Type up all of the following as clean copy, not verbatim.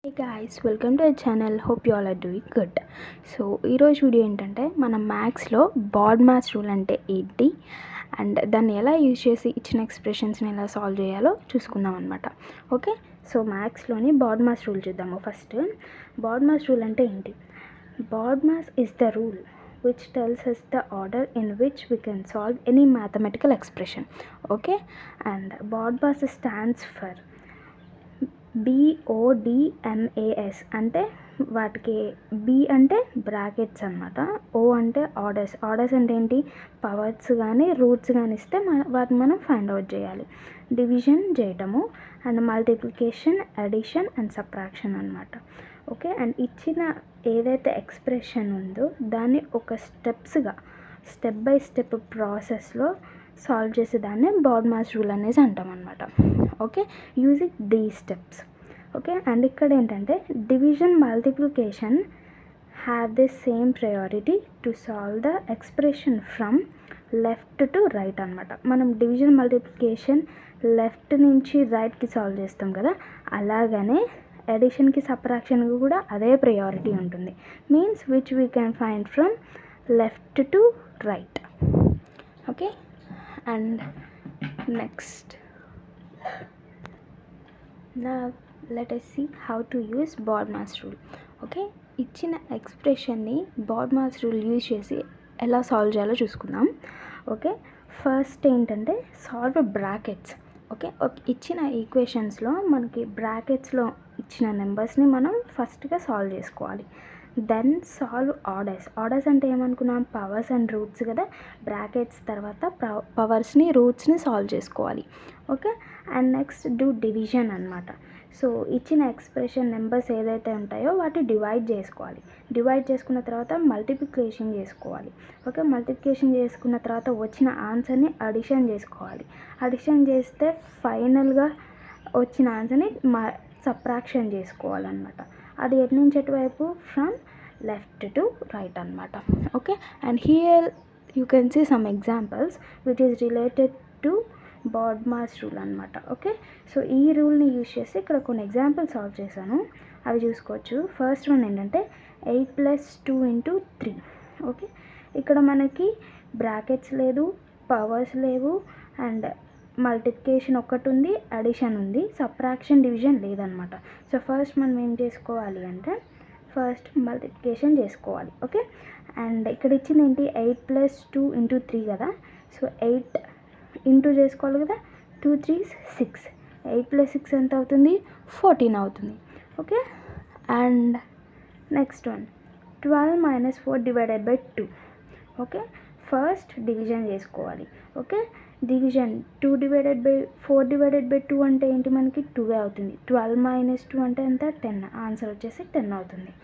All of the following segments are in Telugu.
Hey guys, welcome to our channel. Hope you all are doing good. So ఈరోజు వీడియో ఏంటంటే మన మ్యాథ్స్లో బాడ్ మాస్ రూల్ అంటే ఏంటి అండ్ దాన్ని ఎలా యూజ్ చేసి ఇచ్చిన ఎక్స్ప్రెషన్స్ని ఎలా సాల్వ్ చేయాలో చూసుకుందాం అనమాట. ఓకే, సో మ్యాథ్స్లోని బాడ్ మాస్ రూల్ చూద్దాము. ఫస్ట్ బాడ్ మాస్ రూల్ అంటే ఏంటి? BODMAS is the rule which tells us the order in which we can solve any mathematical expression. Okay, and BODMAS stands for BODMAS అంటే వాటికి బి అంటే బ్రాకెట్స్ అనమాట, ఓ అంటే ఆర్డర్స్. ఆర్డర్స్ అంటే ఏంటి? పవర్స్ కానీ రూట్స్ కానీ ఇస్తే వాటిని మనం ఫైండ్ అవుట్ చేయాలి. డివిజన్ చేయటము and multiplication, addition and subtraction అనమాట. ఓకే, అండ్ ఇచ్చిన ఏదైతే ఎక్స్ప్రెషన్ ఉందో దాన్ని ఒక స్టెప్ బై స్టెప్ ప్రాసెస్లో సాల్వ్ చేసేదాన్ని బాడ్మాస్ రూల్ అనేది అంటాం అనమాట. ఓకే, యూజింగ్ దీ స్టెప్స్. ఓకే, అండ్ ఇక్కడ ఏంటంటే division, multiplication have the same priority to solve the expression from left to right అనమాట. మనం డివిజన్, మల్టిప్లికేషన్ లెఫ్ట్ నుంచి రైట్కి సాల్వ్ చేస్తాం కదా, అలాగనే అడిషన్కి, సబ్ట్రాక్షన్కి కూడా అదే ప్రయారిటీ ఉంటుంది. Means which we can find from left to right. Okay, and next now let us see how to use BODMAS rule. Okay, ఇచ్చిన ఎక్స్ప్రెషన్ని BODMAS రూల్ యూజ్ చేసి ఎలా సాల్వ్ చేయాలో చూసుకుందాం. ఓకే, ఫస్ట్ ఏంటంటే సాల్వ్ బ్రాకెట్స్. ఓకే, ఇచ్చిన ఈక్వేషన్స్లో మనకి బ్రాకెట్స్లో ఇచ్చిన నెంబర్స్ని మనం ఫస్ట్గా సాల్వ్ చేసుకోవాలి. Then solve orders. ఆర్డర్స్ అంటే ఏమనుకున్నాం? పవర్స్ అండ్ రూట్స్ కదా. బ్రాకెట్స్ తర్వాత పవర్స్ని, రూట్స్ని సాల్వ్ చేసుకోవాలి. Okay, and next do division అనమాట. సో ఇచ్చిన ఎక్స్ప్రెషన్ నెంబర్స్ ఏదైతే ఉంటాయో వాటి డివైడ్ చేసుకోవాలి. డివైడ్ చేసుకున్న తర్వాత మల్టిప్లికేషన్ చేసుకోవాలి. ఓకే, మల్టిప్లికేషన్ చేసుకున్న తర్వాత వచ్చిన ఆన్సర్ని అడిషన్ చేసుకోవాలి. అడిషన్ చేస్తే ఫైనల్గా వచ్చిన ఆన్సర్ని సబ్ట్రాక్షన్ చేసుకోవాలన్నమాట. అది ఎటు నుంచి ఎటువైపు? ఫ్రమ్ లెఫ్ట్ టు రైట్ అనమాట. Okay, and here you can see some examples which is related to BODMAS rule అనమాట. ఓకే, సో ఈ రూల్ని యూజ్ చేసి ఇక్కడ కొన్ని ఎగ్జాంపుల్స్ సాల్వ్ చేశాను, అవి చూసుకోవచ్చు. ఫస్ట్ వన్ ఏంటంటే 8 + 2 × 3. ఓకే, ఇక్కడ మనకి బ్రాకెట్స్ లేదు, పవర్స్ లేవు, అండ్ మల్టిప్లికేషన్ ఒక్కటి ఉంది, అడిషన్ ఉంది, సబ్ట్రాక్షన్, డివిజన్ లేదనమాట. సో ఫస్ట్ మనం ఏం చేసుకోవాలి అంటే ఫస్ట్ మల్టిప్లికేషన్ చేసుకోవాలి. ఓకే, అండ్ ఇక్కడ ఇచ్చింది ఏంటి? 8 + 2 × 3 కదా. సో 8 ఇంటూ చేసుకోవాలి కదా. 2 3s 6. 8 + 6 ఎంత అవుతుంది? 14 అవుతుంది. Okay, and next one 12 - 4 / 2. Okay, first division చేసుకోవాలి. ఓకే, డివిజన్ 2 / 4 / 2 అంటే ఏంటి? మనకి 2 అవుతుంది. 12 - 2 అంటే ఎంత? 10. ఆన్సర్ వచ్చేసి 10 అవుతుంది.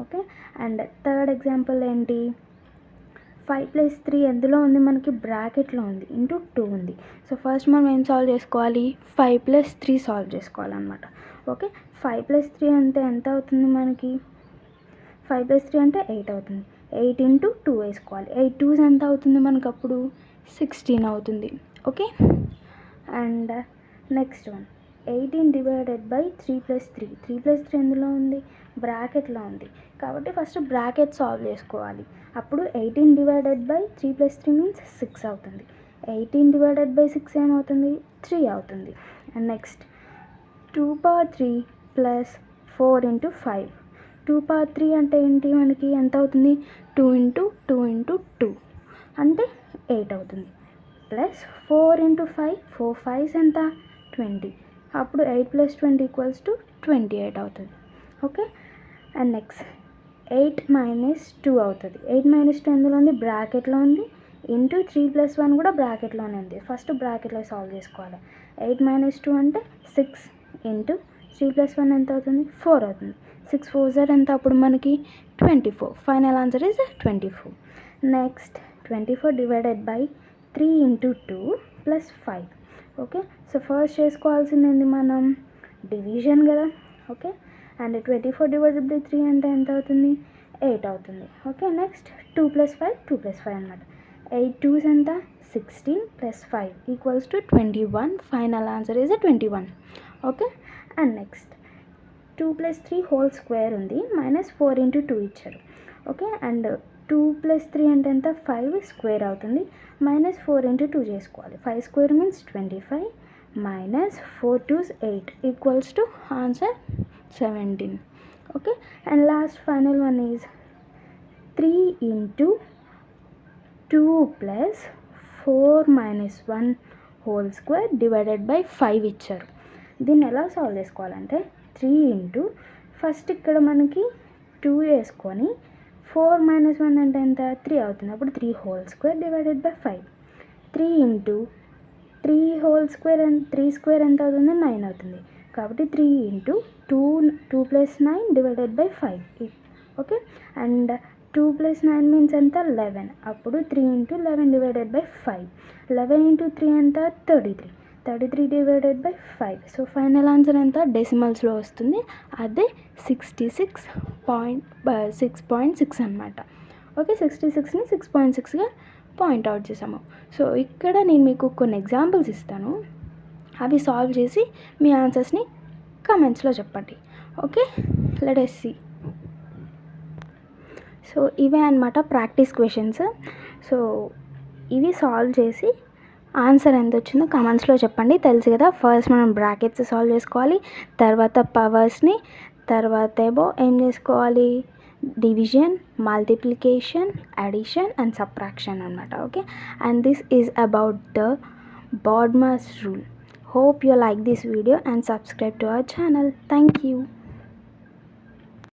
ఓకే, అండ్ థర్డ్ ఎగ్జాంపుల్ ఏంటి? 5 + 3 ఎందులో ఉంది? మనకి బ్రాకెట్లో ఉంది, ఇంటూ 2 ఉంది. సో ఫస్ట్ మనం ఏం సాల్వ్ చేసుకోవాలి? 5 + 3 సాల్వ్ చేసుకోవాలన్నమాట. ఓకే, 5 + 3 అంటే ఎంత అవుతుంది మనకి? 5 + 3 అంటే 8 అవుతుంది. 8 × 2 వేసుకోవాలి. 8 2s ఎంత అవుతుంది మనకు? అప్పుడు 16 అవుతుంది. Okay, and next one 18 / 3 + 3. 3 + 3 ఎందులో ఉంది? బ్రాకెట్లో ఉంది. కాబట్టి ఫస్ట్ బ్రాకెట్ సాల్వ్ చేసుకోవాలి. అప్పుడు 18 / 3 + 3 మీన్స్ 6 అవుతుంది. 18 / 6 ఏమవుతుంది? 3 అవుతుంది. And next 2^3 + 4 × 5. 2^3 అంటే ఏంటి? మనకి ఎంత అవుతుంది? 2 × 2 × 2 అంటే 8 అవుతుంది. ప్లస్ 4 × 5, 4 5s ఎంత? 20. అప్పుడు 8 + 20 = 28 అవుతుంది. ఓకే, అండ్ నెక్స్ట్ 8 - 2 అవుతుంది. 8 - 2 ఎందులో ఉంది? బ్రాకెట్లో ఉంది, ఇంటూ 3 + 1 కూడా బ్రాకెట్లోనే ఉంది. ఫస్ట్ బ్రాకెట్లో సాల్వ్ చేసుకోవాలి. 8 - 2 అంటే 6 ఇంటూ 3 + 1 ఎంత అవుతుంది? 4 అవుతుంది. 6 4s ఎంత? అప్పుడు మనకి 24. Final answer is 24. Next 24 / 3 × 2 + 5. Okay, so first చేసుకోవాల్సింది ఏంది మనం? డివిజన్ కదా. ఓకే, అండ్ 24 / 3 అంటే ఎంత అవుతుంది? 8 అవుతుంది. ఓకే, నెక్స్ట్ 2 + 5, 2 + 5 అనమాట. 8 2s ఎంత? 16 + 5 = 21. Final answer is 21. Okay, and next 2 + 3 whole square ఉంది, -4 × 2 ఇచ్చారు. ఓకే, అండ్ 2 + 3 అంటే ఎంత, 5 స్క్వేర్ అవుతుంది. -4 × 2 చేసుకోవాలి. 5 square means 25 -4 2s 8 equals to answer 17. Okay, and last final one is 3 × 2 + 4 - 1 whole square divided by 5 ఇచ్చారు. దీన్ని ఎలా సాల్వ్ చేసుకోవాలంటే 3 × ఫస్ట్ ఇక్కడ మనకి 2 వేసుకొని 4 - 1 అంటే ఎంత, 3 అవుతుంది. అప్పుడు 3 whole square divided by 5. 3 × 3 whole square and 3 square ఎంత అవుతుంది, 9 అవుతుంది. కాబట్టి 3 × 2 + 9 divided by 5. Okay, and 2 + 9 means ఎంత, 11. అప్పుడు 3 × 11 డివైడెడ్ బై 5. 11 × 3 ఎంత, 33. 33 divided by 5. So final answer ఎంత, డెసిమల్స్లో వస్తుంది. అదే 6.6 అనమాట. ఓకే, 66ని 6.6గా పాయింట్అవుట్ చేసాము. సో ఇక్కడ నేను మీకు కొన్ని ఎగ్జాంపుల్స్ ఇస్తాను, అవి సాల్వ్ చేసి మీ ఆన్సర్స్ని కమెంట్స్లో చెప్పండి. Okay, let us see. So ఇవే అనమాట ప్రాక్టీస్ క్వశ్చన్స్. సో ఇవి సాల్వ్ చేసి ఆన్సర్ ఎంత వచ్చిందో కమెంట్స్లో చెప్పండి. తెలుసు కదా, ఫస్ట్ మనం బ్రాకెట్స్ సాల్వ్ చేసుకోవాలి, తర్వాత పవర్స్ని, తర్వాత ఏమో ఏం చేసుకోవాలి, division, multiplication, addition and subtraction అనమాట. Okay, and this is about the BODMAS rule. Hope you like this video and subscribe to our channel. Thank you.